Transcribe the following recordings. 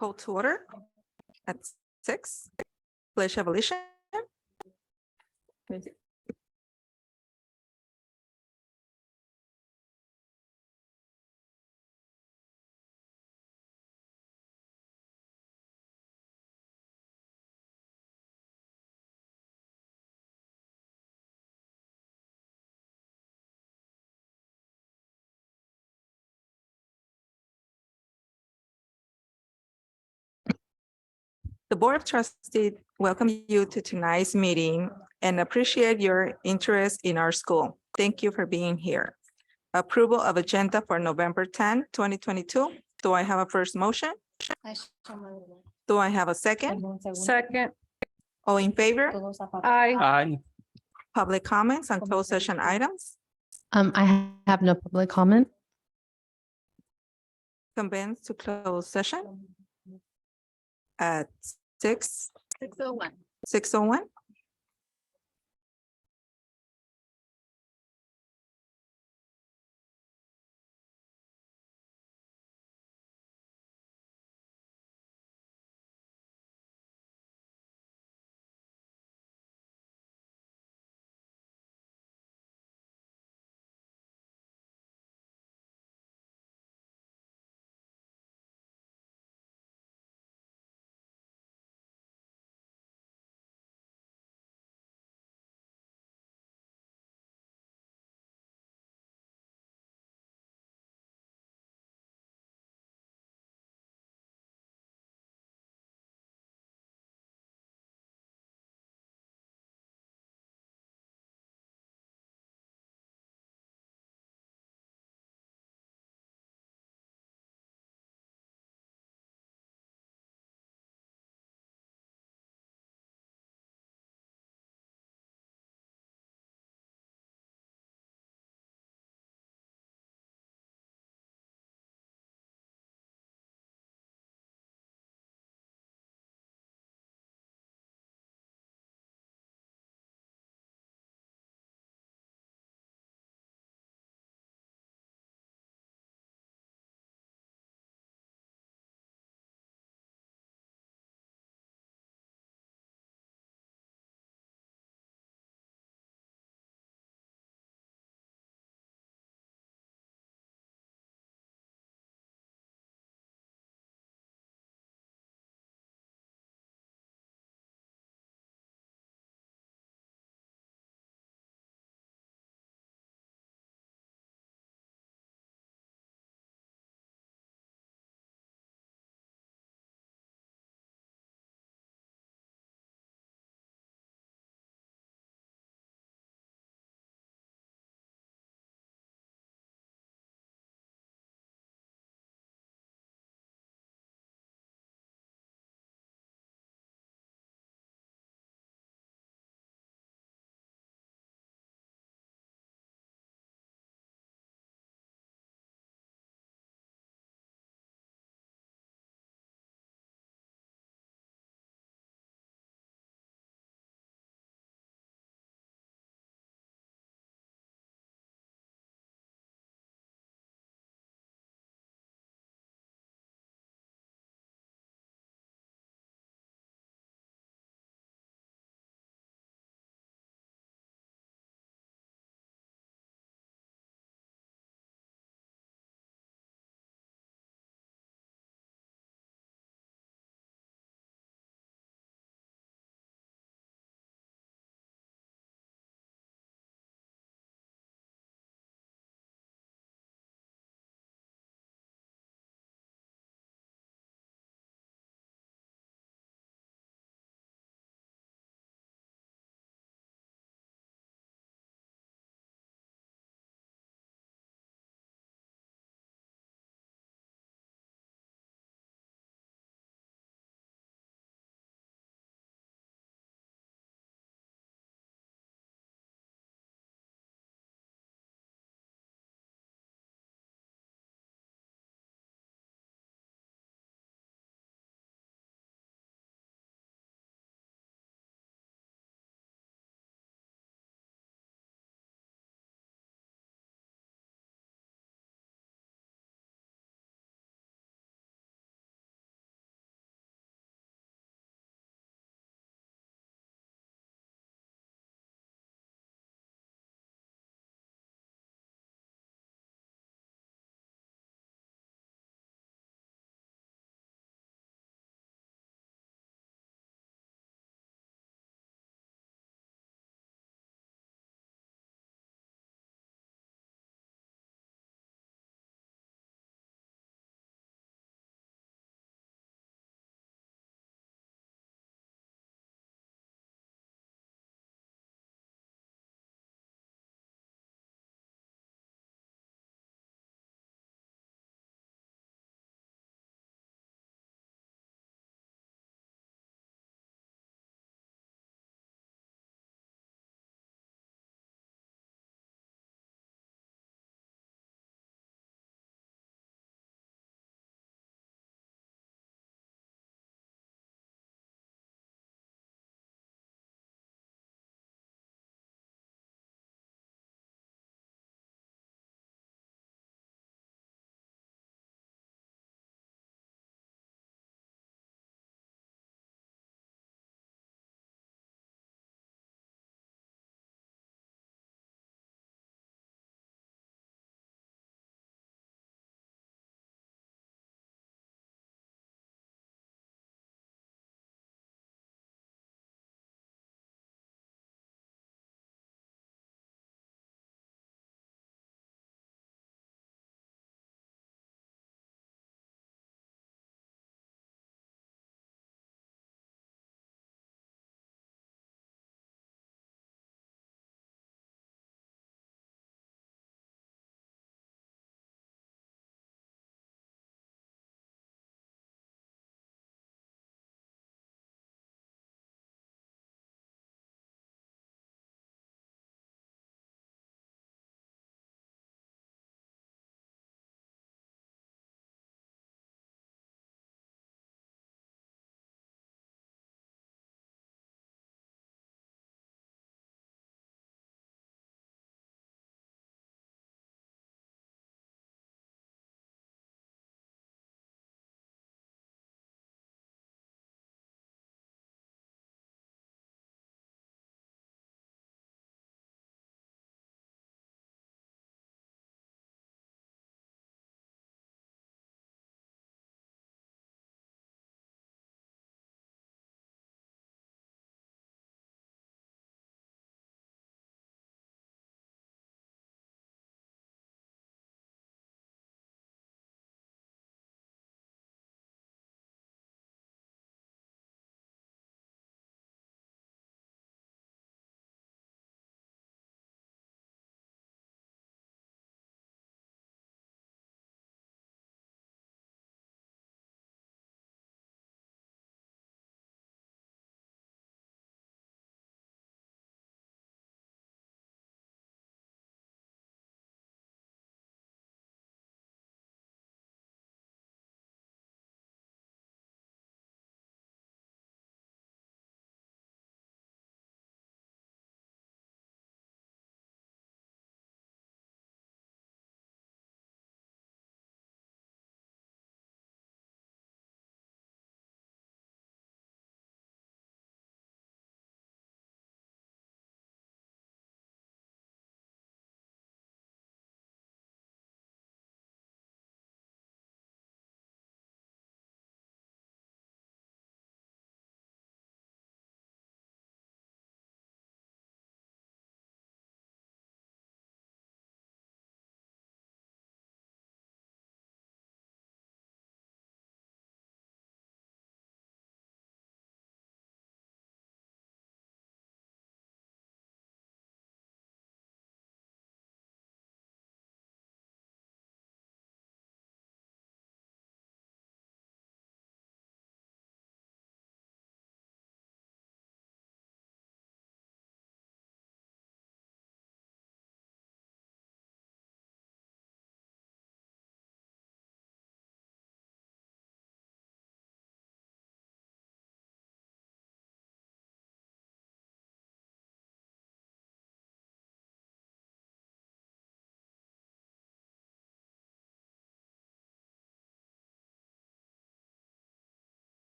Call to order at 6. Pledge of allegiance. The Board of Trustees welcome you to tonight's meeting and appreciate your interest in our school. Thank you for being here. Approval of agenda for November 10, 2022. Do I have a first motion? Do I have a second? Second. All in favor? Aye. Aye. Public comments on closed session items? I have no public comment. Conveyance to closed session at 6:01. 6:01.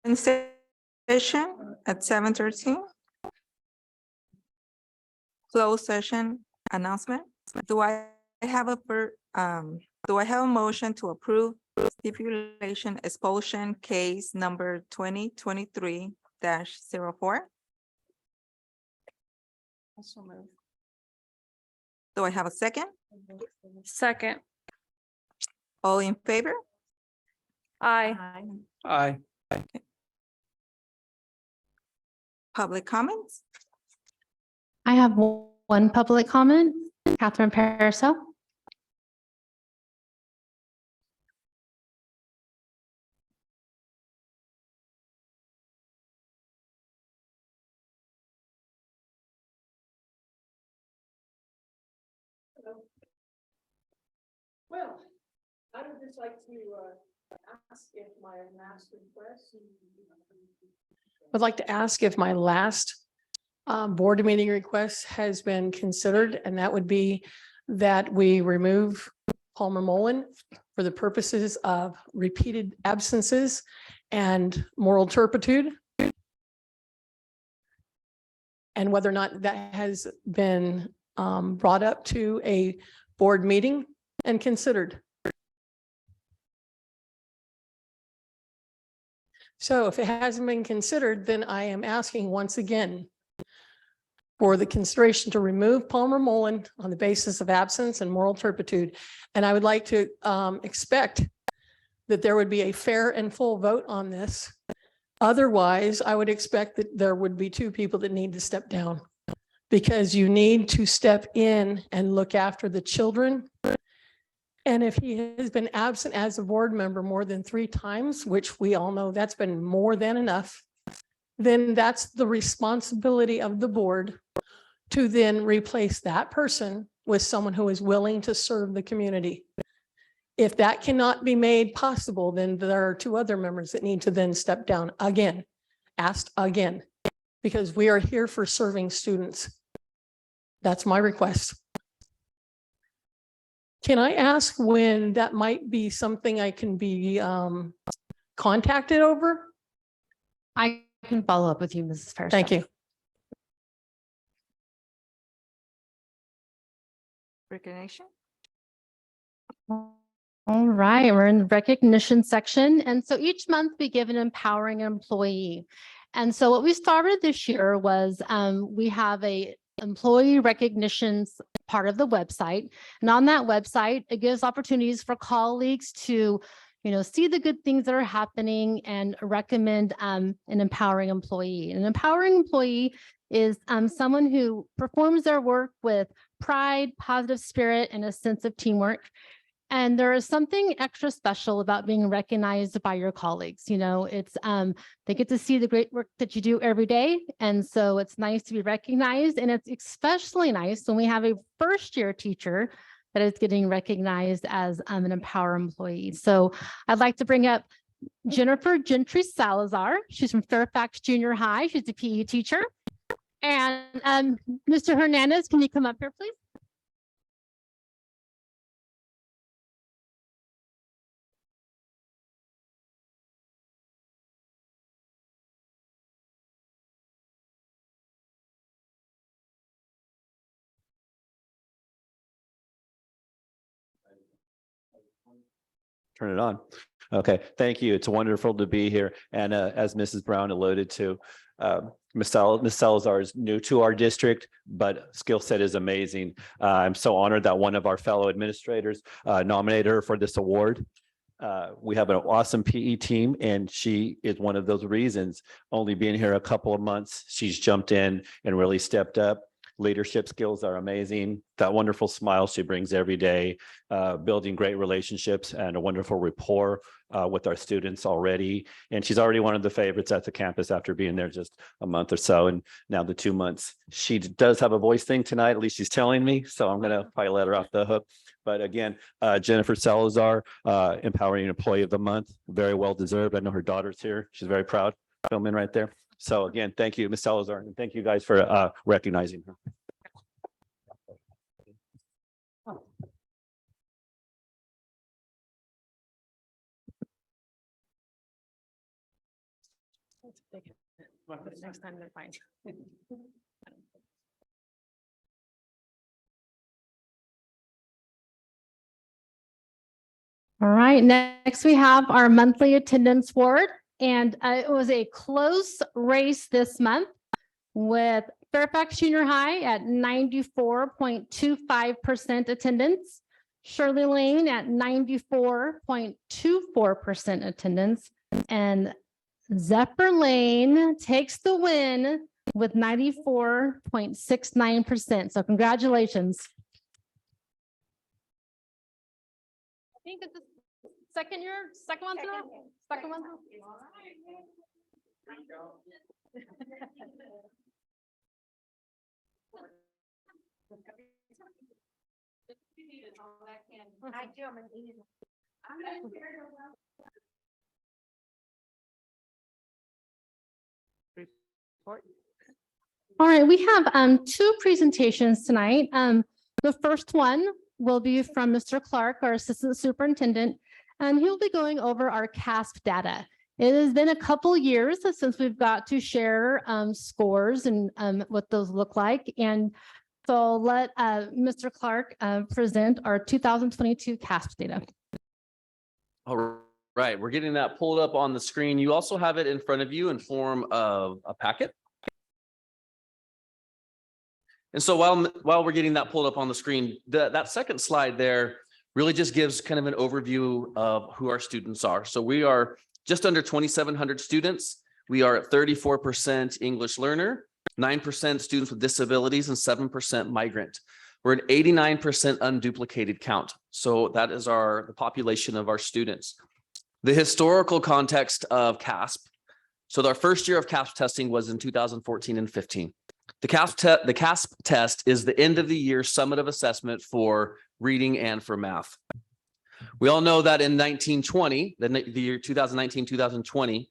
session at 7:13. Closed session announcement. Do I have a motion to approve stipulation expulsion case number 2023-04? Do I have a second? Second. All in favor? Aye. Aye. Public comments? I have one public comment. Catherine Pariseau. Well, I would just like to ask if my last request. Would like to ask if my last board meeting request has been considered, and that would be that we remove Palmer Mullen for the purposes of repeated absences and moral turpitude. And whether or not that has been brought up to a board meeting and considered. So if it hasn't been considered, then I am asking once again for the consideration to remove Palmer Mullen on the basis of absence and moral turpitude. And I would like to expect that there would be a fair and full vote on this. Otherwise, I would expect that there would be two people that need to step down, because you need to step in and look after the children. And if he has been absent as a board member more than 3 times, which we all know that's been more than enough, then that's the responsibility of the board to then replace that person with someone who is willing to serve the community. If that cannot be made possible, then there are 2 other members that need to then step down again, asked again, because we are here for serving students. That's my request. Can I ask when that might be something I can be contacted over? I can follow up with you, Mrs. Pariseau. Thank you. Recognition? All right, we're in the recognition section. And so each month we give an empowering employee. And so what we started this year was we have a employee recognitions part of the website. And on that website, it gives opportunities for colleagues to, see the good things that are happening and recommend an empowering employee. An empowering employee is someone who performs their work with pride, positive spirit, and a sense of teamwork. And there is something extra special about being recognized by your colleagues. It's they get to see the great work that you do every day. And so it's nice to be recognized. And it's especially nice when we have a first-year teacher that is getting recognized as an Empower employee. So I'd like to bring up Jennifer Gentry Salazar. She's from Fairfax Junior High. She's a PE teacher. And Mr. Hernandez, can you come up here, please? Turn it on. Okay, thank you. It's wonderful to be here. And as Mrs. Brown alluded to, Ms. Salazar is new to our district, but skill set is amazing. I'm so honored that one of our fellow administrators nominated her for this award. We have an awesome PE team, and she is one of those reasons. Only being here a couple of months, she's jumped in and really stepped up. Leadership skills are amazing. That wonderful smile she brings every day, building great relationships and a wonderful rapport with our students already. And she's already one of the favorites at the campus after being there just a month or so. And now the 2 months. She does have a voice thing tonight, at least she's telling me. So I'm going to probably let her off the hook. But again, Jennifer Salazar, Empowering Employee of the Month, very well deserved. I know her daughter's here. She's very proud. Filming right there. So again, thank you, Ms. Salazar, and thank you guys for recognizing her. Next time they're fine. All right, next we have our monthly attendance board, and it was a close race this month with Fairfax Junior High at 94.25% attendance, Shirley Lane at 94.24% attendance, and Zephyr Lane takes the win with 94.69%. So congratulations. I think it's the second one through? Second one through? All right, we have two presentations tonight. The first one will be from Mr. Clark, our Assistant Superintendent, and he'll be going over our CASP data. It has been a couple years since we've got to share scores and what those look like. And so I'll let Mr. Clark present our 2022 CASP data. All right, we're getting that pulled up on the screen. You also have it in front of you in form of a packet. And so while we're getting that pulled up on the screen, that second slide there really just gives kind of an overview of who our students are. So we are just under 2,700 students. We are at 34% English learner, 9% students with disabilities, and 7% migrant. We're at 89% unduplicated count. So that is the population of our students. The historical context of CASP. So our first year of CASP testing was in 2014 and 15. The CASP test is the end of the year summative assessment for reading and for math. We all know that in 1920, the year 2019-2020,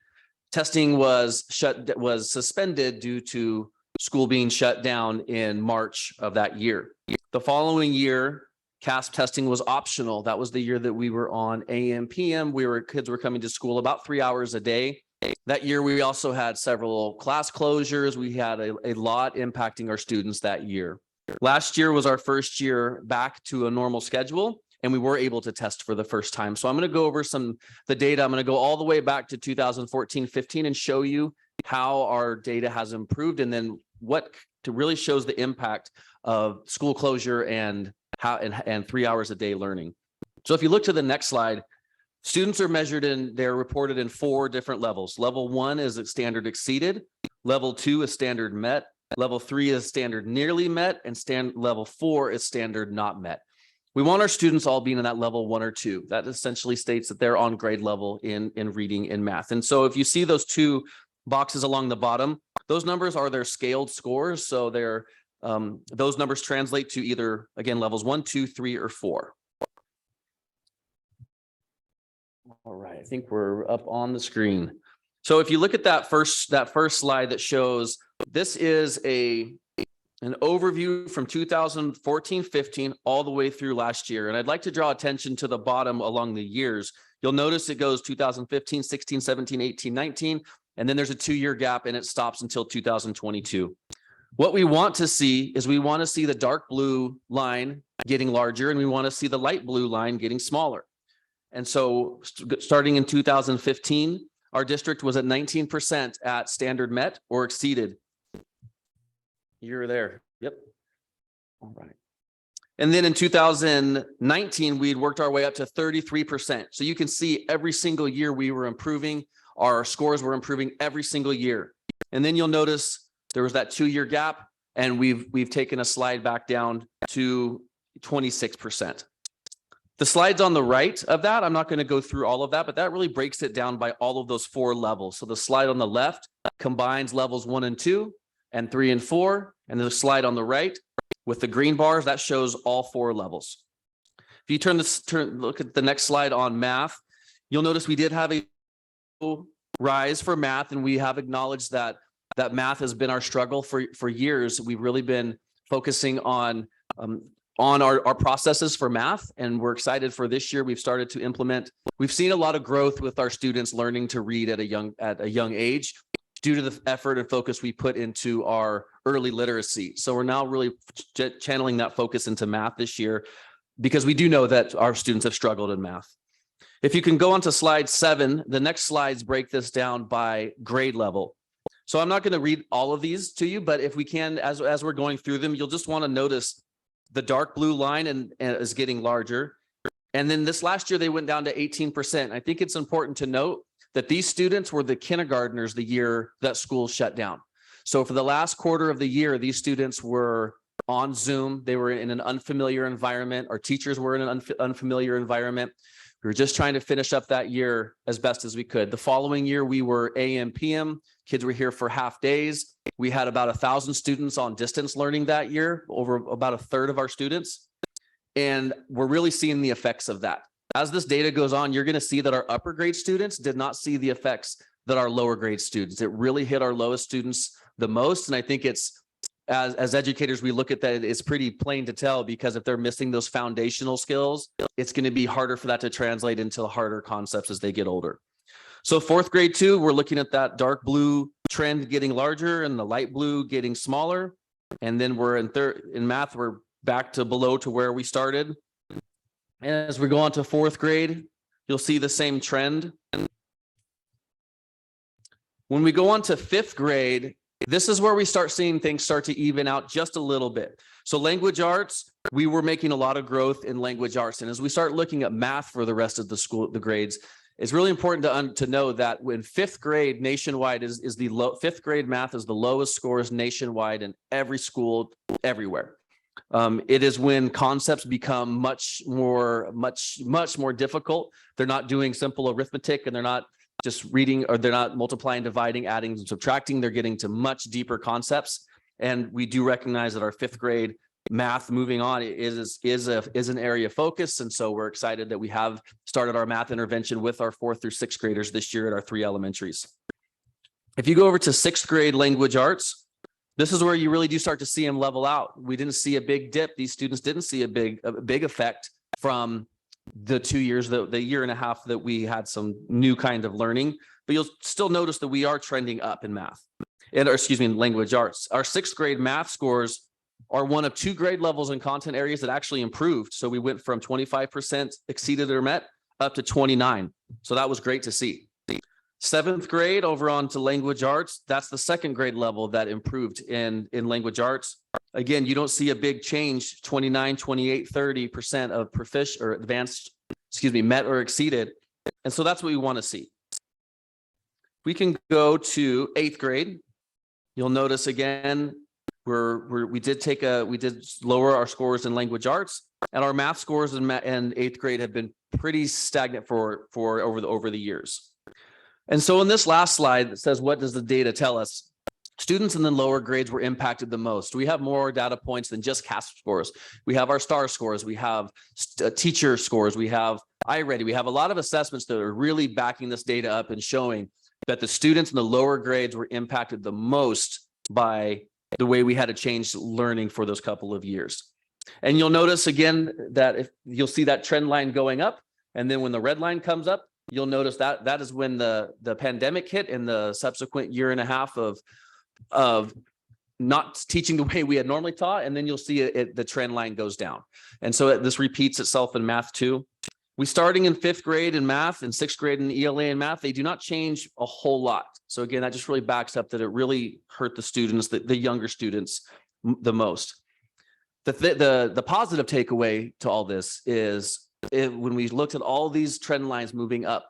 testing was suspended due to school being shut down in March of that year. The following year, CASP testing was optional. That was the year that we were on AM, PM. Kids were coming to school about 3 hours a day. That year, we also had several class closures. We had a lot impacting our students that year. Last year was our first year back to a normal schedule, and we were able to test for the first time. So I'm going to go over the data. I'm going to go all the way back to 2014-15 and show you how our data has improved, and then what to really shows the impact of school closure and 3 hours a day learning. So if you look to the next slide, students are they're reported in 4 different levels. Level 1 is standard exceeded. Level 2 is standard met. Level 3 is standard nearly met, and level 4 is standard not met. We want our students all being in that level 1 or 2. That essentially states that they're on grade level in reading and math. And so if you see those 2 boxes along the bottom, those numbers are their scaled scores. So those numbers translate to either, again, levels 1, 2, 3, or 4. All right, I think we're up on the screen. So if you look at that first slide that shows, this is an overview from 2014-15 all the way through last year. And I'd like to draw attention to the bottom along the years. You'll notice it goes 2015, 16, 17, 18, 19, and then there's a 2-year gap and it stops until 2022. What we want to see is the dark blue line getting larger, and we want to see the light blue line getting smaller. And so starting in 2015, our district was at 19% at standard met or exceeded. You're there. Yep. All right. And then in 2019, we'd worked our way up to 33%. So you can see every single year we were improving. Our scores were improving every single year. And then you'll notice there was that 2-year gap, and we've taken a slide back down to 26%. The slides on the right of that, I'm not going to go through all of that, but that really breaks it down by all of those 4 levels. So the slide on the left combines levels 1 and 2 and 3 and 4. And the slide on the right with the green bars, that shows all 4 levels. If you look at the next slide on math, you'll notice we did have a rise for math, and we have acknowledged that math has been our struggle for years. We've really been focusing on our processes for math, and we're excited for this year. We've started to implement. We've seen a lot of growth with our students learning to read at a young age. due to the effort and focus we put into our early literacy. So we're now really channeling that focus into math this year because we do know that our students have struggled in math. If you can go on to slide 7, the next slides break this down by grade level. So I'm not going to read all of these to you, but if we can, as we're going through them, you'll just want to notice the dark blue line and is getting larger. And then this last year, they went down to 18%. I think it's important to note that these students were the kindergartners the year that school shut down. So for the last quarter of the year, these students were on Zoom. They were in an unfamiliar environment. Our teachers were in an unfamiliar environment. We were just trying to finish up that year as best as we could. The following year, we were AM, PM. Kids were here for half days. We had about 1,000 students on distance learning that year, over about a third of our students. And we're really seeing the effects of that. As this data goes on, you're going to see that our upper grade students did not see the effects that our lower grade students. It really hit our lowest students the most. And I think it's, as educators, we look at that, it's pretty plain to tell, because if they're missing those foundational skills, it's going to be harder for that to translate into harder concepts as they get older. So 4th grade too, we're looking at that dark blue trend getting larger and the light blue getting smaller. And then we're in math, we're back to below to where we started. And as we go on to 4th grade, you'll see the same trend. When we go on to 5th grade, this is where we start seeing things start to even out just a little bit. So language arts, we were making a lot of growth in language arts. And as we start looking at math for the rest of the grades, it's really important to know that when 5th grade nationwide is the low, 5th grade math is the lowest scores nationwide in every school everywhere. It is when concepts become much more difficult. They're not doing simple arithmetic, and they're not just reading, or they're not multiplying, dividing, adding, and subtracting. They're getting to much deeper concepts. And we do recognize that our 5th grade math moving on is an area of focus. And so we're excited that we have started our math intervention with our 4th through 6th graders this year at our 3 elementaries. If you go over to 6th grade language arts, this is where you really do start to see them level out. We didn't see a big dip. These students didn't see a big effect from the 2 years, the year and a half that we had some new kind of learning, but you'll still notice that we are trending up in math in language arts. Our 6th grade math scores are one of 2 grade levels in content areas that actually improved. So we went from 25% exceeded or met up to 29. So that was great to see. 7th grade over on to language arts, that's the 2nd grade level that improved in language arts. Again, you don't see a big change, 29, 28, 30% of proficient or advanced, met or exceeded. And so that's what we want to see. We can go to 8th grade. You'll notice again, we did lower our scores in language arts, and our math scores in 8th grade have been pretty stagnant for over the years. And so in this last slide, it says, what does the data tell us? Students in the lower grades were impacted the most. We have more data points than just CASP scores. We have our STAR scores. We have teacher scores. We have iReady. We have a lot of assessments that are really backing this data up and showing that the students in the lower grades were impacted the most by the way we had to change learning for those couple of years. And you'll notice again that if you'll see that trend line going up, and then when the red line comes up, you'll notice that that is when the pandemic hit and the subsequent year and a half of not teaching the way we had normally taught. And then you'll see the trend line goes down. And so this repeats itself in math too. We starting in 5th grade in math and 6th grade in ELA in math, they do not change a whole lot. So again, that just really backs up that it really hurt the students, the younger students the most. The positive takeaway to all this is when we looked at all these trend lines moving up.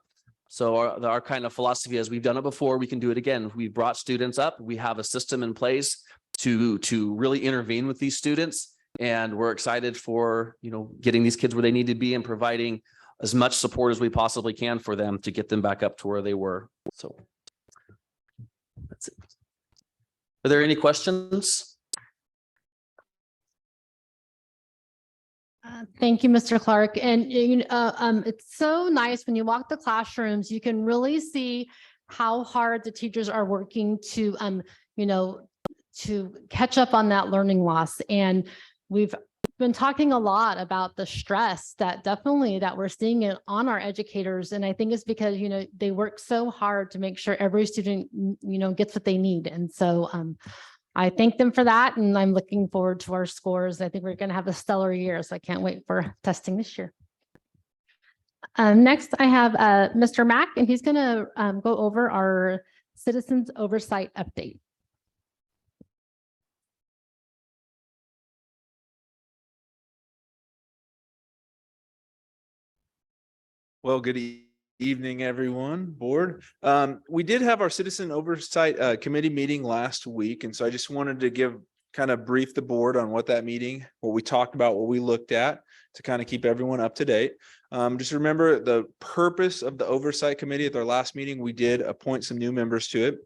So our kind of philosophy, as we've done it before, we can do it again. We brought students up. We have a system in place to really intervene with these students. And we're excited for, getting these kids where they need to be and providing as much support as we possibly can for them to get them back up to where they were. So that's it. Are there any questions? Thank you, Mr. Clark. And it's so nice when you walk the classrooms, you can really see how hard the teachers are working to catch up on that learning loss. And we've been talking a lot about the stress that we're seeing it on our educators. And I think it's because, they work so hard to make sure every student, gets what they need. And so I thank them for that. And I'm looking forward to our scores. I think we're going to have a stellar year. So I can't wait for testing this year. Next, I have Mr. Mack, and he's going to go over our citizens oversight update. Well, evening, everyone, board. We did have our citizen oversight committee meeting last week. And so I just wanted to kind of brief the board on what that meeting, what we talked about, what we looked at to kind of keep everyone up to date. Just remember the purpose of the oversight committee. At our last meeting, we did appoint some new members to it.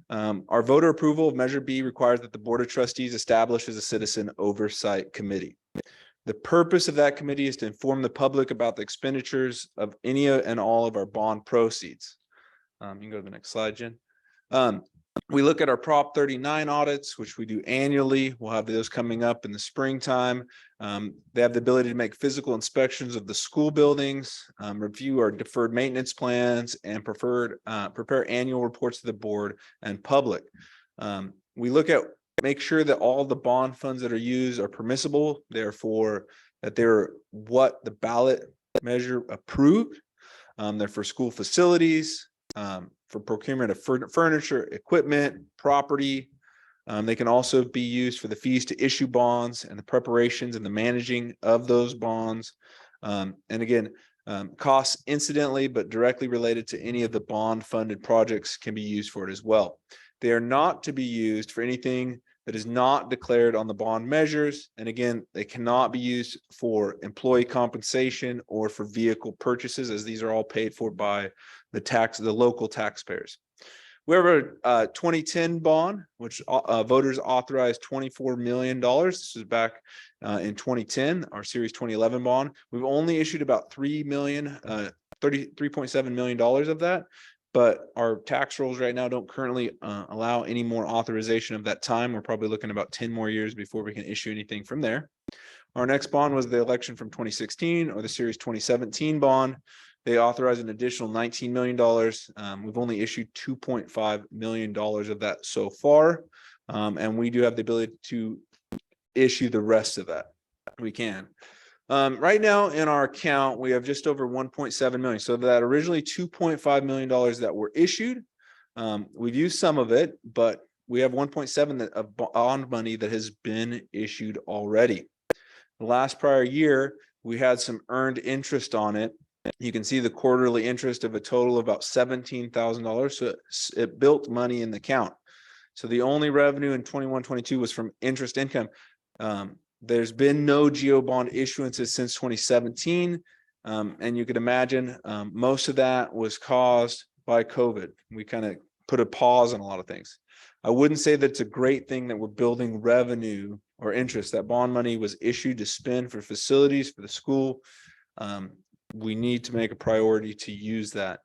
Our voter approval of Measure B requires that the Board of Trustees establishes a citizen oversight committee. The purpose of that committee is to inform the public about the expenditures of any and all of our bond proceeds. You can go to the next slide, Jen. We look at our Prop 39 audits, which we do annually. We'll have those coming up in the springtime. They have the ability to make physical inspections of the school buildings, review our deferred maintenance plans, and prepare annual reports to the board and public. We look at make sure that all the bond funds that are used are permissible, therefore that they're what the ballot measure approved. They're for school facilities, for procurement of furniture, equipment, property. They can also be used for the fees to issue bonds and the preparations and the managing of those bonds. And again, costs incidentally, but directly related to any of the bond funded projects can be used for it as well. They are not to be used for anything that is not declared on the bond measures. And again, they cannot be used for employee compensation or for vehicle purchases, as these are all paid for by the local taxpayers. We have a 2010 bond, which voters authorized $24 million. This is back in 2010, our Series 2011 bond. We've only issued about $33.7 million of that. But our tax rules right now don't currently allow any more authorization of that time. We're probably looking about 10 more years before we can issue anything from there. Our next bond was the election from 2016 or the Series 2017 bond. They authorized an additional $19 million. We've only issued $2.5 million of that so far. And we do have the ability to issue the rest of that. We can. Right now in our account, we have just over 1.7 million. So that originally $2.5 million that were issued, we've used some of it, but we have 1.7 of bond money that has been issued already. The last prior year, we had some earned interest on it. You can see the quarterly interest of a total of about $17,000. So it built money in the account. So the only revenue in 21-22 was from interest income. There's been no GO bond issuances since 2017. And you could imagine most of that was caused by COVID. We kind of put a pause on a lot of things. I wouldn't say that it's a great thing that we're building revenue or interest. That bond money was issued to spend for facilities for the school. We need to make a priority to use that.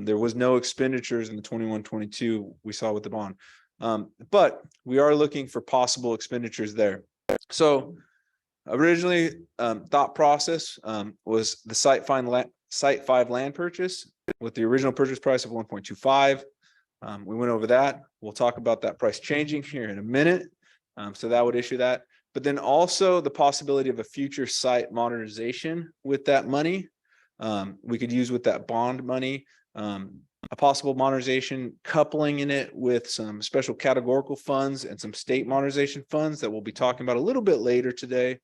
There was no expenditures in the 21-22 we saw with the bond. But we are looking for possible expenditures there. So originally thought process was the Site 5 land purchase with the original purchase price of 1.25. We went over that. We'll talk about that price changing here in a minute. So that would issue that. But then also the possibility of a future site modernization with that money. We could use with that bond money. A possible modernization, coupling in it with some special categorical funds and some state modernization funds that we'll be talking about a little bit later today.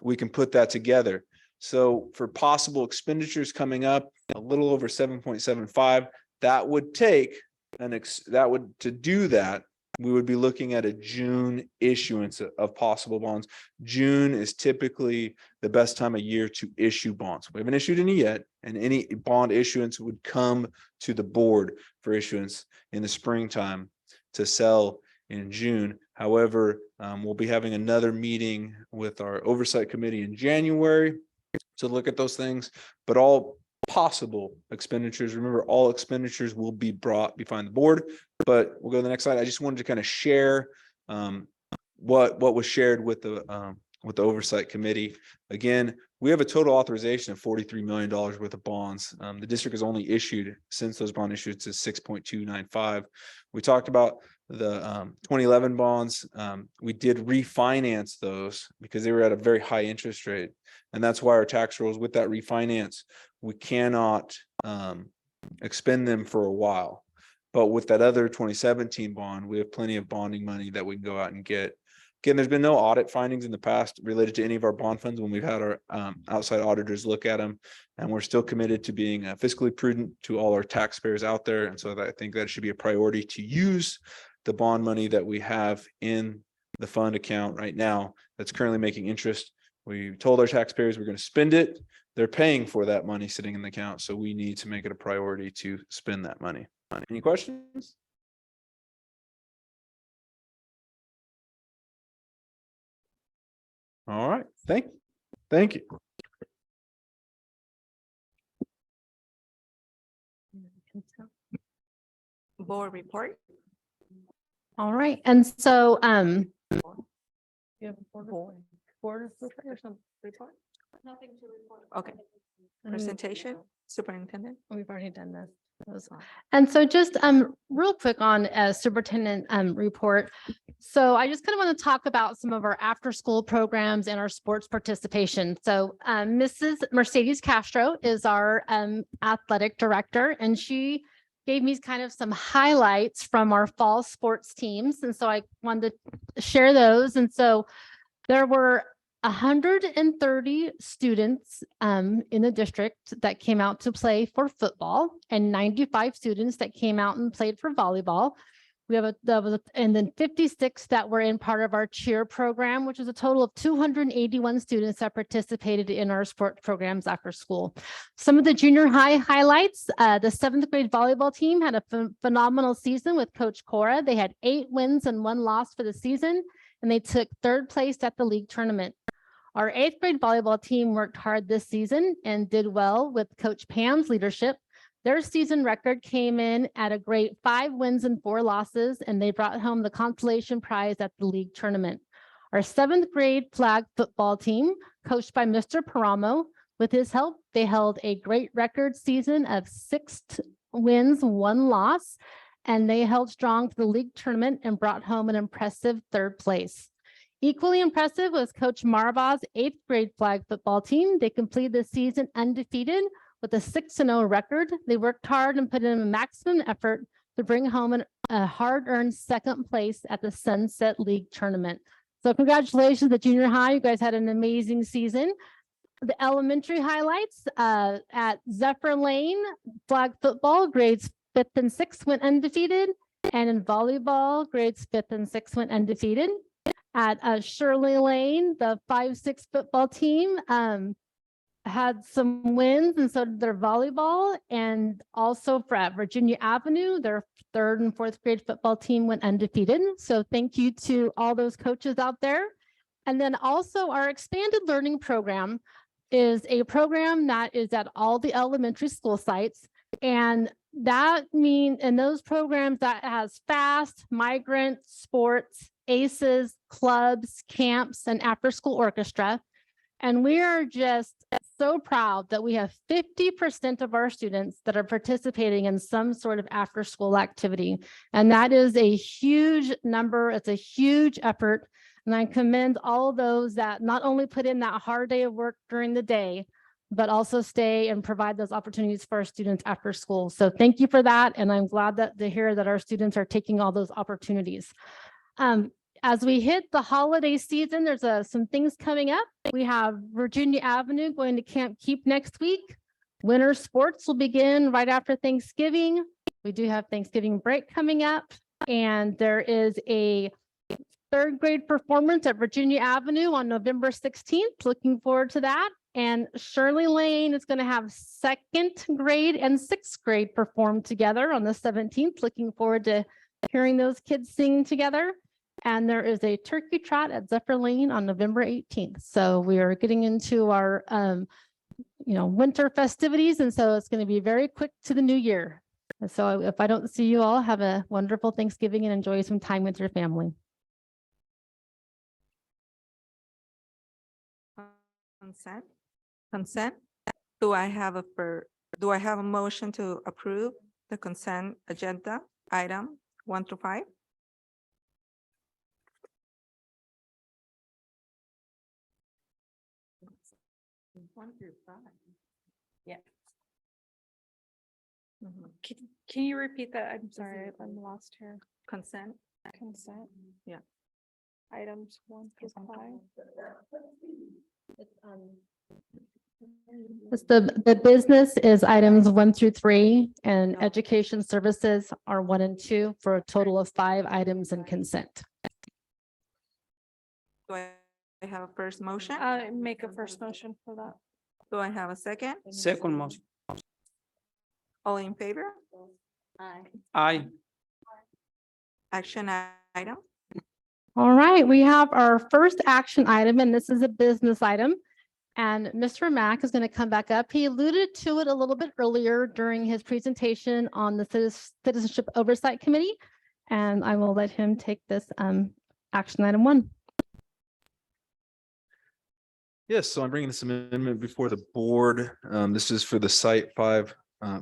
We can put that together. So for possible expenditures coming up, a little over 7.75, that would take to do that, we would be looking at a June issuance of possible bonds. June is typically the best time of year to issue bonds. We haven't issued any yet, and any bond issuance would come to the board for issuance in the springtime to sell in June. However, we'll be having another meeting with our oversight committee in January to look at those things, but all possible expenditures. Remember, all expenditures will be brought behind the board, but we'll go to the next slide. I just wanted to kind of share what was shared with the with the oversight committee. Again, we have a total authorization of $43 million worth of bonds. The district has only issued, since those bond issues, to 6.295. We talked about the 2011 bonds. We did refinance those because they were at a very high interest rate. And that's why our tax rules with that refinance, we cannot expend them for a while. But with that other 2017 bond, we have plenty of bonding money that we can go out and get. Again, there's been no audit findings in the past related to any of our bond funds when we've had our outside auditors look at them. And we're still committed to being fiscally prudent to all our taxpayers out there. And so I think that should be a priority to use the bond money that we have in the fund account right now that's currently making interest. We told our taxpayers we're going to spend it. They're paying for that money sitting in the account. So we need to make it a priority to spend that money. Any questions? All right. Thank you. Board report. All right. And so, You have a board report or something? Report? Nothing to report. Okay. Presentation, superintendent. we've already done this. And so just real quick on superintendent report. So I just kind of want to talk about some of our after school programs and our sports participation. So Mrs. Mercedes Castro is our athletic director, and she gave me kind of some highlights from our fall sports teams. And so I wanted to share those. And so there were 130 students in the district that came out to play for football, and 95 students that came out and played for volleyball. We have and then 56 that were in part of our cheer program, which is a total of 281 students that participated in our sport programs after school. Some of the junior high highlights, the 7th grade volleyball team had a phenomenal season with Coach Cora. They had 8 wins and 1 loss for the season, and they took 3rd place at the league tournament. Our 8th grade volleyball team worked hard this season and did well with Coach Pam's leadership. Their season record came in at a great 5 wins and 4 losses, and they brought home the consolation prize at the league tournament. Our 7th grade flag football team, coached by Mr. Paramo, with his help, they held a great record season of 6 wins, 1 loss, and they held strong for the league tournament and brought home an impressive 3rd place. Equally impressive was Coach Marbaugh's 8th grade flag football team. They completed the season undefeated with a 6-0 record. They worked hard and put in a maximum effort to bring home a hard-earned 2nd place at the Sunset League tournament. So congratulations to junior high. You guys had an amazing season. The elementary highlights at Zephyr Lane, flag football, grades 5th and 6th went undefeated. And in volleyball, grades 5th and 6th went undefeated. At Shirley Lane, the 5-6 football team had some wins, and so did their volleyball. And also at Virginia Avenue, their 3rd and 4th grade football team went undefeated. So thank you to all those coaches out there. And then also our expanded learning program is a program that is at all the elementary school sites. And that means in those programs that has FAST, migrant, sports, ACEs, clubs, camps, and after school orchestra. And we are just so proud that we have 50% of our students that are participating in some sort of after school activity. And that is a huge number. It's a huge effort. And I commend all of those that not only put in that hard day of work during the day, but also stay and provide those opportunities for our students after school. So thank you for that. And I'm glad to hear that our students are taking all those opportunities. As we hit the holiday season, there's some things coming up. We have Virginia Avenue going to Camp Keep next week. Winter sports will begin right after Thanksgiving. We do have Thanksgiving break coming up, and there is a 3rd grade performance at Virginia Avenue on November 16th. Looking forward to that. And Shirley Lane is going to have 2nd grade and 6th grade perform together on the 17th. Looking forward to hearing those kids sing together. And there is a turkey trot at Zephyr Lane on November 18th. So we are getting into our, winter festivities. And so it's going to be very quick to the new year. And so if I don't see you all, have a wonderful Thanksgiving and enjoy some time with your family. Consent. Consent. Do I have a motion to approve the consent agenda item 1 through 5? Yeah. Mhm. Can you repeat that? I'm sorry, I'm lost here. Consent. Consent. Yeah. Items 1 through 5. The business is items 1 through 3 and Oh. education services are 1 and 2 for a total of 5 items in consent. Do I have a first motion? Make a first motion for that. Do I have a second? Second motion. All in favor? Aye. Action item. All right, we have our first action item, and this is a business item. And Mr. Mack is going to come back up. He alluded to it a little bit earlier during his presentation on the Citizenship Oversight Committee. And I will let him take this action item 1. Yes, so I'm bringing this amendment before the board. This is for the Site 5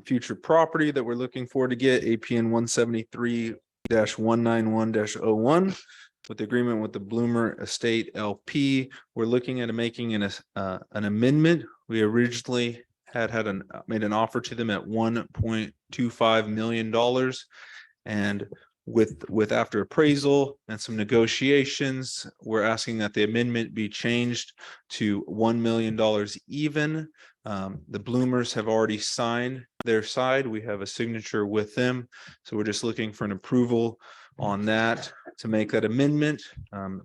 future property that we're looking for to get APN 173-191-01. With the agreement with the Bloomer Estate LP, we're looking at making an amendment. We originally made an offer to them at $1.25 million. And with after appraisal and some negotiations, we're asking that the amendment be changed to $1 million even. The Bloomers have already signed their side. We have a signature with them. So we're just looking for an approval on that to make that amendment.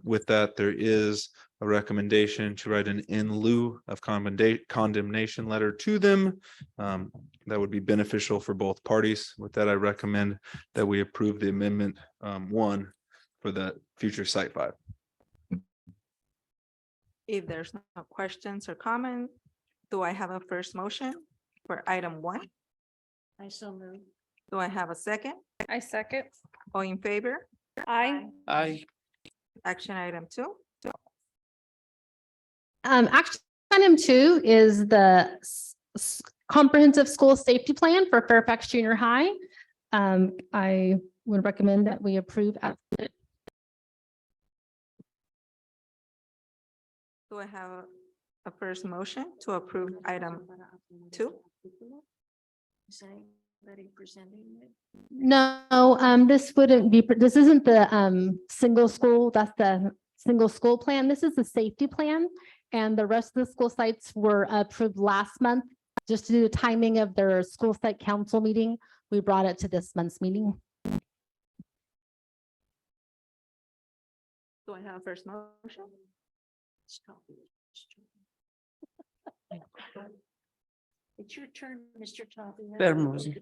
With that, there is a recommendation to write an in lieu of condemnation letter to them. That would be beneficial for both parties. With that, I recommend that we approve the amendment 1 for the future Site 5. If there's no questions or comment, do I have a first motion for item 1? I so move. Do I have a second? I second. All in favor? Aye. Aye. Action item 2. Action item 2 is the comprehensive school safety plan for Fairfax Junior High. I would recommend that we approve. Do I have a first motion to approve item 2? No, this wouldn't be, this isn't the single school, that's the single school plan. This is the safety plan. And the rest of the school sites were approved last month. Just to do the timing of their school site council meeting, we brought it to this month's meeting. Do I have a first motion? It's your turn, Mr. Toppy. Fair motion.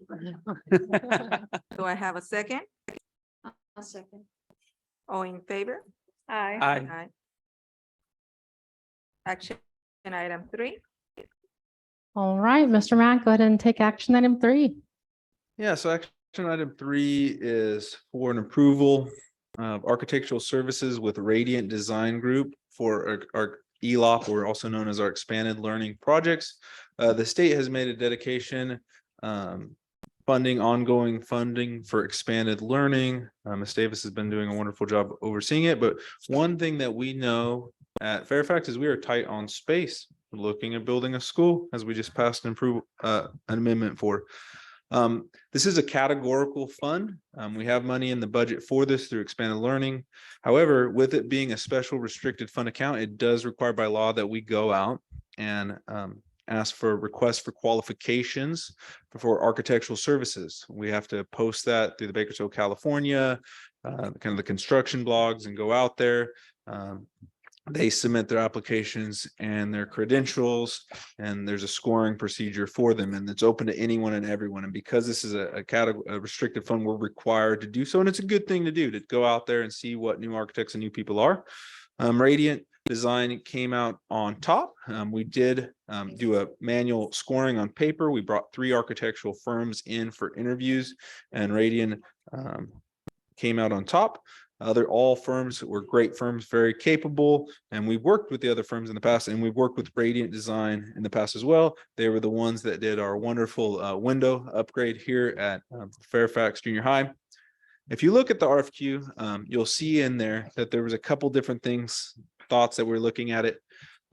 Do I have a second? I'll second. All in favor? Aye. Aye. Action item 3. All right, Mr. Mack, go ahead and take action item 3. Yeah, so action item 3 is for an approval of architectural services with Radiant Design Group for our ELOP, or also known as our expanded learning projects. The state has made a dedication ongoing funding for expanded learning. Ms. Davis has been doing a wonderful job overseeing it. But one thing that we know at Fairfax is we are tight on space. We're looking at building a school, as we just passed an amendment for. This is a categorical fund. We have money in the budget for this through expanded learning. However, with it being a special restricted fund account, it does require by law that we go out and ask for requests for qualifications for architectural services. We have to post that through the Bakersfield, California, kind of the construction blogs, and go out there. They submit their applications and their credentials, and there's a scoring procedure for them, and it's open to anyone and everyone. And because this is a restricted fund, we're required to do so, and it's a good thing to do, to go out there and see what new architects and new people are. Radiant Design came out on top. We did do a manual scoring on paper. We brought 3 architectural firms in for interviews, and Radiant came out on top. All firms were great firms, very capable, and we've worked with the other firms in the past, and we've worked with Radiant Design in the past as well. They were the ones that did our wonderful window upgrade here at Fairfax Junior High. If you look at the RFQ, you'll see in there that there was a couple different thoughts that we're looking at it.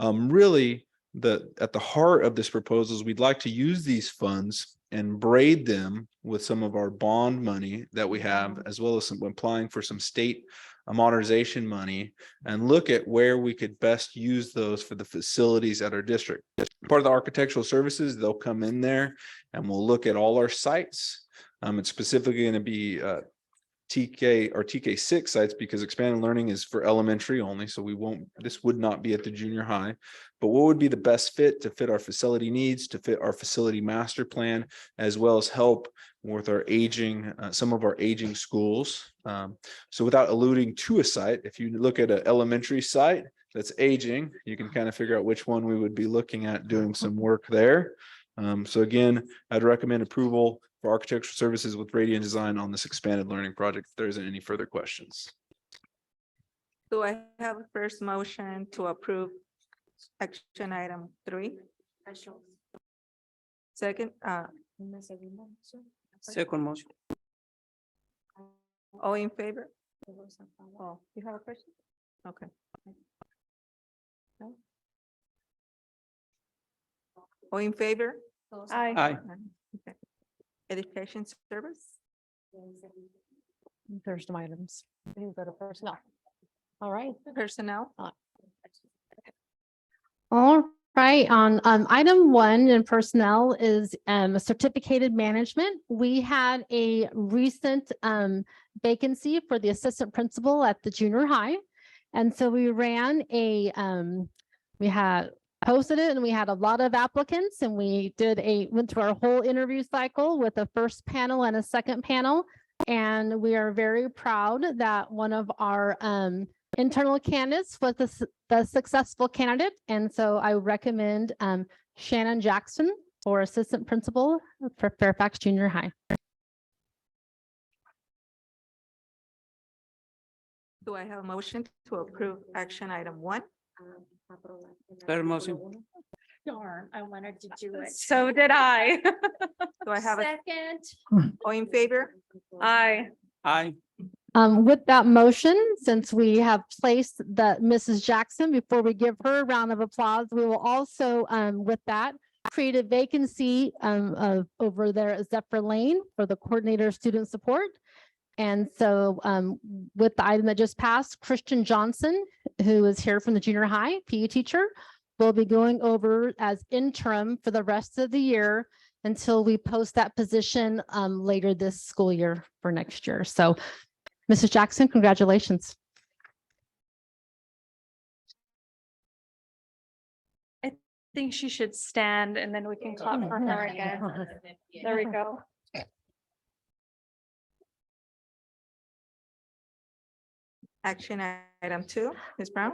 Really, at the heart of this proposal is we'd like to use these funds and braid them with some of our bond money that we have, as well as some applying for some state modernization money, and look at where we could best use those for the facilities at our district. Part of the architectural services, they'll come in there and we'll look at all our sites. It's specifically going to be TK or TK6 sites, because expanded learning is for elementary only. So this would not be at the junior high, but what would be the best fit to fit our facility needs, to fit our facility master plan, as well as help with our aging, some of our aging schools. So without alluding to a site, if you look at an elementary site that's aging, you can kind of figure out which one we would be looking at doing some work there. So again, I'd recommend approval for architectural services with Radiant Design on this expanded learning project. If there isn't any further questions. Do I have a first motion to approve action item 3? Second, Second motion. all in favor? Oh, you have a question? Okay. No? All in favor? Aye. Okay. Education service? There's some items. You can go to personnel. All right. Personnel? All right, on item 1 in personnel is a certificated management. We had a recent vacancy for the assistant principal at the junior high. And so we ran we had posted it and we had a lot of applicants, and we went through our whole interview cycle with a first panel and a second panel. And we are very proud that one of our internal candidates was the successful candidate. And so I recommend Shannon Jackson for assistant principal for Fairfax Junior High. Do I have a motion to approve action item 1? Third motion. Darn, I wanted to do it. So did I. Do I have a, Second. all in favor? Aye. Aye. With that motion, since we have placed Mrs. Jackson, before we give her a round of applause, we will also, with that, create a vacancy over there at Zephyr Lane for the coordinator of student support. And so with the item that just passed, Christian Johnson, who is here from the junior high PE teacher, will be going over as interim for the rest of the year until we post that position later this school year for next year. So Mrs. Jackson, congratulations. I think she should stand and then we can clap for her again. There we go. Action item 2, Ms. Brown?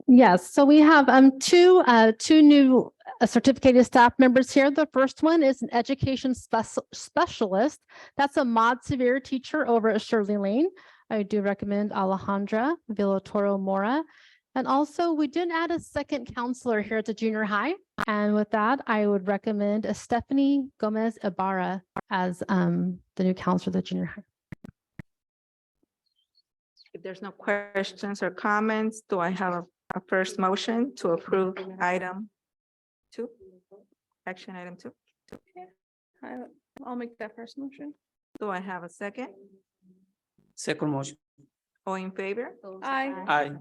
Yes, so we have two new certificated staff members here. The first one is an education specialist. That's a mod severe teacher over at Shirley Lane. I do recommend Alejandra Villatoro Mora. And also we did add a second counselor here at the junior high. And with that, I would recommend Stephanie Gomez Ibarra as the new counselor at the junior high. If there's no questions or comments, do I have a first motion to approve item 2? Action item 2. I'll make that first motion. Do I have a second? Second motion. All in favor? Aye. Aye.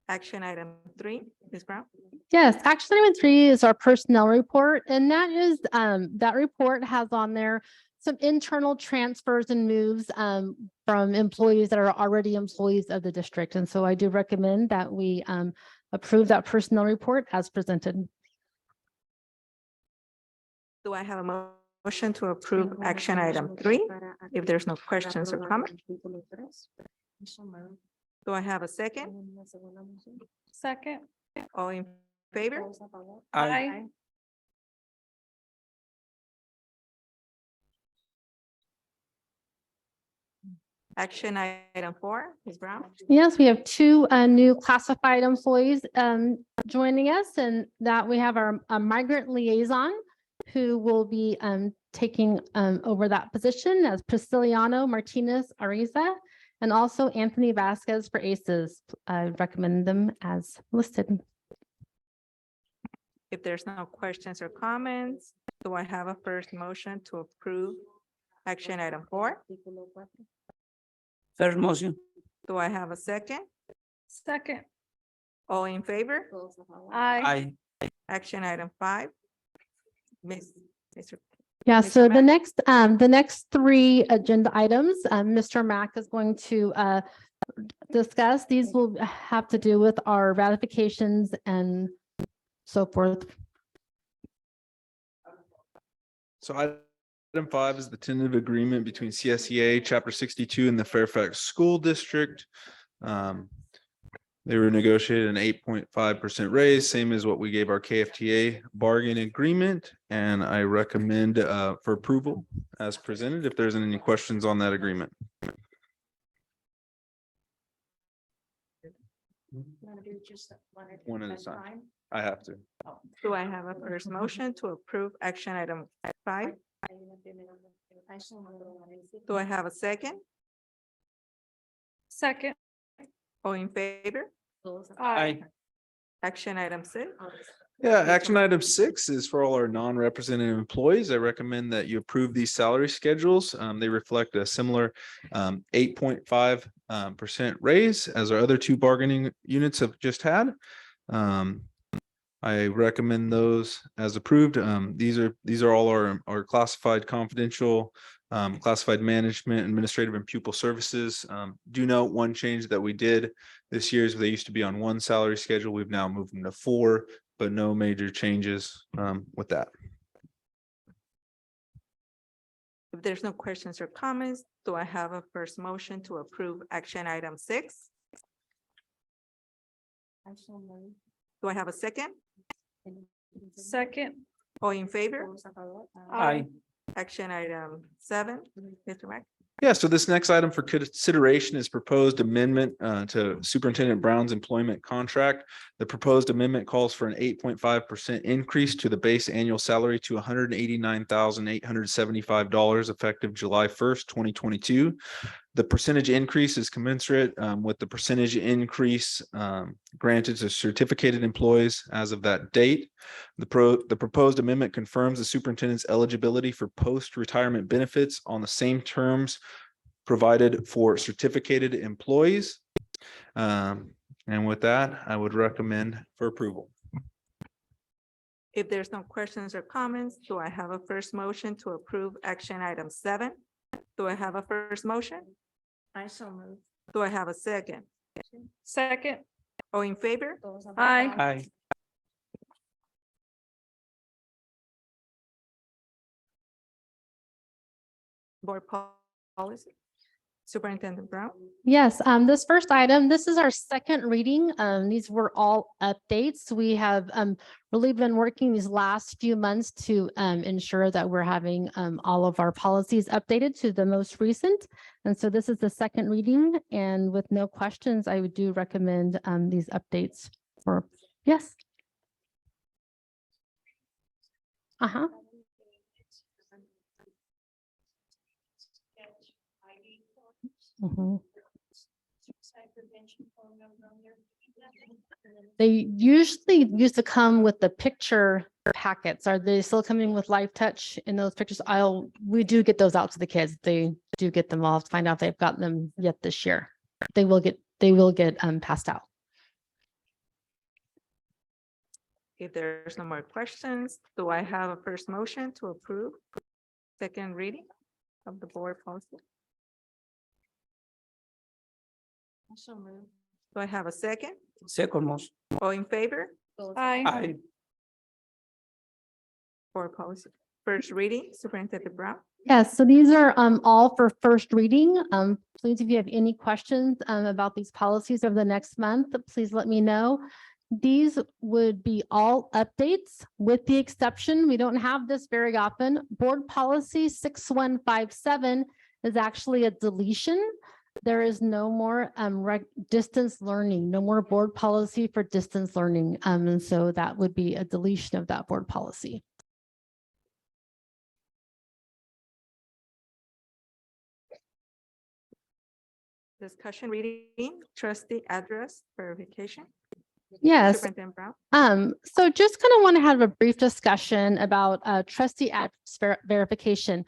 Action item 3, Ms. Brown? Yes, action item 3 is our personnel report, and that is that report has on there some internal transfers and moves from employees that are already employees of the district. And so I do recommend that we approve that personnel report as presented. Do I have a motion to approve action item 3? If there's no questions or comments, do I have a second? Second. All in favor? Aye. Action item 4, Ms. Brown. Yes, we have two new classified employees joining us, and that we have our migrant liaison who will be taking over that position as Prisciliano Martinez Ariza, and also Anthony Vasquez for ACES. I recommend them as listed. If there's no questions or comments, do I have a first motion to approve action item 4? First motion. Do I have a second? Second. All in favor? Aye. Aye. Action item 5. Mr. Yeah, Mr. so Mack? the next three agenda items, Mr. Mack is going to discuss. These will have to do with our ratifications and so forth. So item 5 is the tentative agreement between CSEA Chapter 62 and the Fairfax School District. They were negotiated an 8.5% raise, same as what we gave our KFTA bargain agreement. And I recommend for approval as presented, if there's any questions on that agreement. One at a time. I have to. Do I have a first motion to approve action item 5? Do I have a second? Second. All in favor? Aye. Action item 6. Yeah, action item 6 is for all our non-represented employees. I recommend that you approve these salary schedules. They reflect a similar 8.5% raise as our other two bargaining units have just had. I recommend those as approved. These are all our classified confidential, classified management, administrative and pupil services. Do note one change that we did this year is they used to be on one salary schedule. We've now moved them to 4, but no major changes with that. If there's no questions or comments, do I have a first motion to approve action item 6? Do I have a second? Second. All in favor? Aye. Action item 7, Mr. Mack. Yeah, so this next item for consideration is proposed amendment to Superintendent Brown's employment contract. The proposed amendment calls for an 8.5% increase to the base annual salary to $189,875 effective July 1st, 2022. The percentage increase is commensurate with the percentage increase granted to certificated employees as of that date. The proposed amendment confirms the superintendent's eligibility for post-retirement benefits on the same terms provided for certificated employees. And with that, I would recommend for approval. If there's no questions or comments, do I have a first motion to approve action item 7? Do I have a first motion? I so move. Do I have a second? Second. All in favor? Aye. Aye. Board policy. Superintendent Brown. Yes, this first item, this is our second reading. These were all updates. We have really been working these last few months to ensure that we're having all of our policies updated to the most recent. And so this is the second reading, and with no questions, I would do recommend these updates for, yes. Uh-huh. Mhm. They usually used to come with the picture packets. Are they still coming with Live Touch in those pictures? We do get those out to the kids. They do get them all. Find out if they've gotten them yet this year. They will get passed out. If there's no more questions, do I have a first motion to approve second reading of the board policy? So move. Do I have a second? Second motion. All in favor? Aye. Aye. Board policy. First reading, Superintendent Brown. Yes, so these are all for first reading. Please, if you have any questions about these policies over the next month, please let me know. These would be all updates with the exception, we don't have this very often. Board policy 6157 is actually a deletion. There is no more distance learning, no more board policy for distance learning. And so that would be a deletion of that board policy. Discussion reading, trustee address verification. Yes. Superintendent Brown. So just kind of want to have a brief discussion about trustee address verification.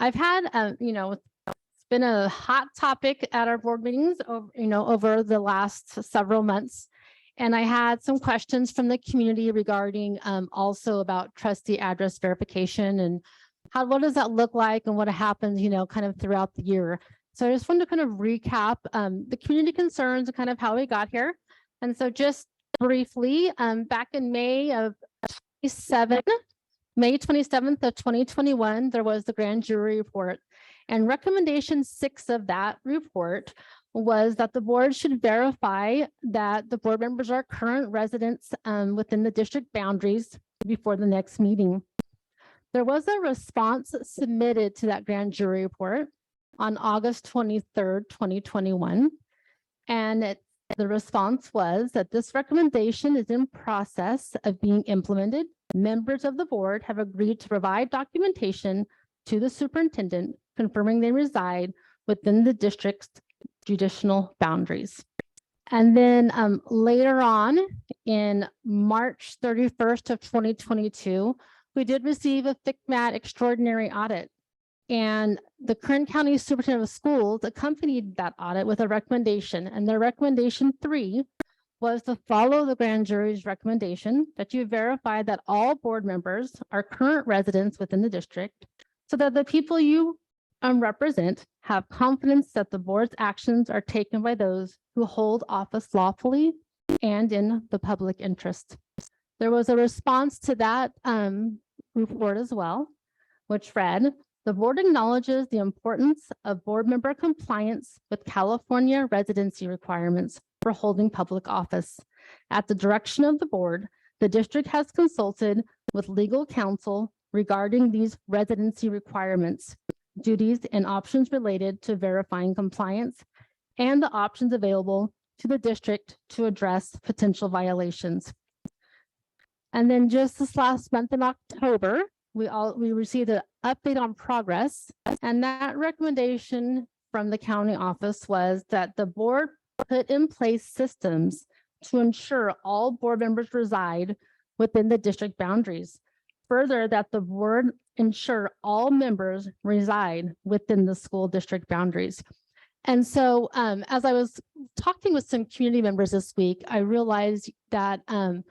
I've had, it's been a hot topic at our board meetings, over the last several months. And I had some questions from the community regarding also about trustee address verification and what does that look like and what happens, kind of throughout the year. So I just wanted to kind of recap the community concerns and kind of how we got here. And so just briefly, back in May 27th of 2021, there was the grand jury report. And recommendation 6 of that report was that the board should verify that the board members are current residents within the district boundaries before the next meeting. There was a response submitted to that grand jury report on August 23rd, 2021. And the response was that this recommendation is in process of being implemented. Members of the board have agreed to provide documentation to the superintendent confirming they reside within the district's judicial boundaries. And then later on in March 31st of 2022, we did receive a FCMAT extraordinary audit. And the Kern County Superintendent of Schools accompanied that audit with a recommendation. And their recommendation 3 was to follow the grand jury's recommendation that you verify that all board members are current residents within the district so that the people you represent have confidence that the board's actions are taken by those who hold office lawfully and in the public interest. There was a response to that report as well, which read, the board acknowledges the importance of board member compliance with California residency requirements for holding public office. At the direction of the board, the district has consulted with legal counsel regarding these residency requirements, duties, and options related to verifying compliance, and the options available to the district to address potential violations. And then just this last month in October, we received an update on progress, and that recommendation from the county office was that the board put in place systems to ensure all board members reside within the district boundaries. Further, that the board ensure all members reside within the school district boundaries. And so as I was talking with some community members this week, I realized that, in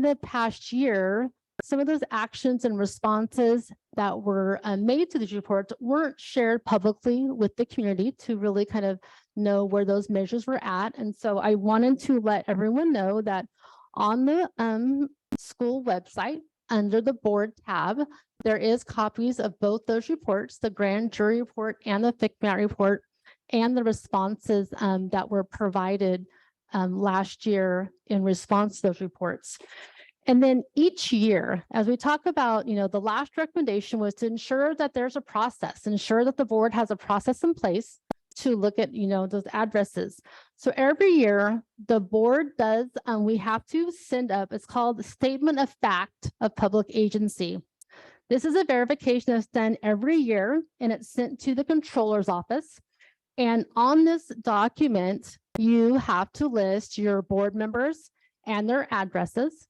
the past year, some of those actions and responses that were made to these reports weren't shared publicly with the community to really kind of know where those measures were at. And so I wanted to let everyone know that on the school website, under the board tab, there is copies of both those reports, the grand jury report and the FCMAT report, and the responses that were provided last year in response to those reports. And then each year, as we talk about, the last recommendation was to ensure that there's a process, ensure that the board has a process in place to look at, those addresses. So every year the board does, we have to send up, it's called the Statement of Fact of Public Agency. This is a verification that's done every year and it's sent to the controller's office. And on this document, you have to list your board members and their addresses.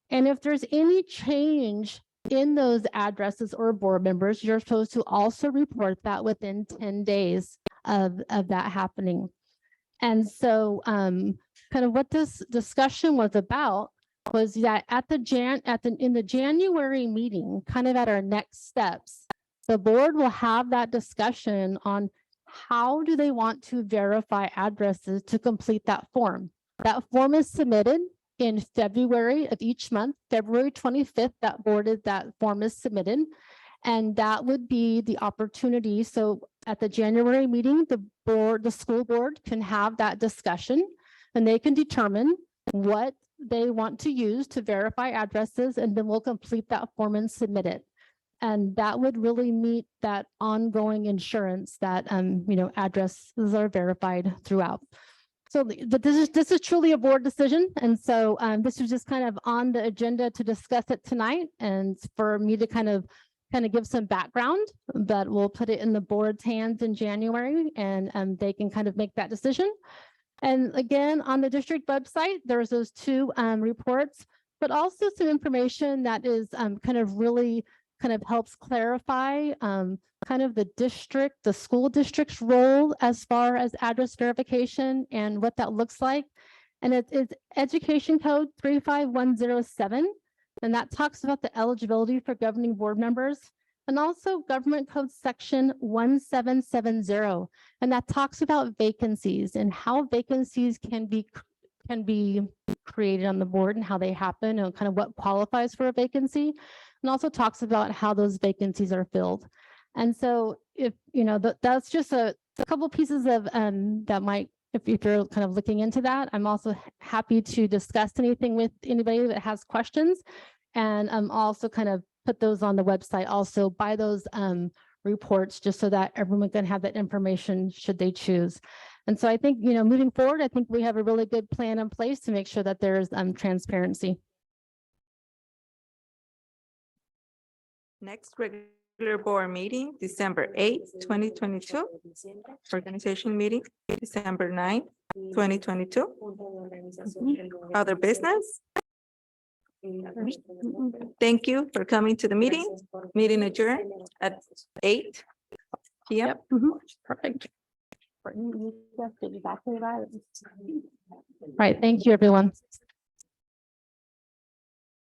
And if there's any change in those addresses or board members, you're supposed to also report that within 10 days of that happening. And so kind of what this discussion was about was that in the January meeting, kind of at our next steps, the board will have that discussion on how do they want to verify addresses to complete that form. That form is submitted in February of each month. February 25th, that form is submitted. And that would be the opportunity. So at the January meeting, the school board can have that discussion and they can determine what they want to use to verify addresses, and then we'll complete that form and submit it. And that would really meet that ongoing insurance that, addresses are verified throughout. So, but this is truly a board decision. And so this was just kind of on the agenda to discuss it tonight and for me to kind of give some background, but we'll put it in the board's hands in January and they can kind of make that decision. And again, on the district website, there's those two reports, but also some information that is really helps clarify kind of the school district's role as far as address verification and what that looks like. And it's Education Code 35107. And that talks about the eligibility for governing board members and also Government Code Section 1770. And that talks about vacancies and how vacancies can be created on the board and how they happen and kind of what qualifies for a vacancy. And also talks about how those vacancies are filled. And so if, that's just a couple pieces of that might, if you're kind of looking into that, I'm also happy to discuss anything with anybody that has questions. And I'm also kind of put those on the website also by those reports, just so that everyone can have that information should they choose. And so I think, moving forward, I think we have a really good plan in place to make sure that there's transparency. Next regular board meeting, December 8th, 2022. Organization meeting, December 9th, 2022. Other business? Thank you for coming to the meeting. Meeting adjourned at 8 p.m. Yep. Perfect. Right. Thank you, everyone.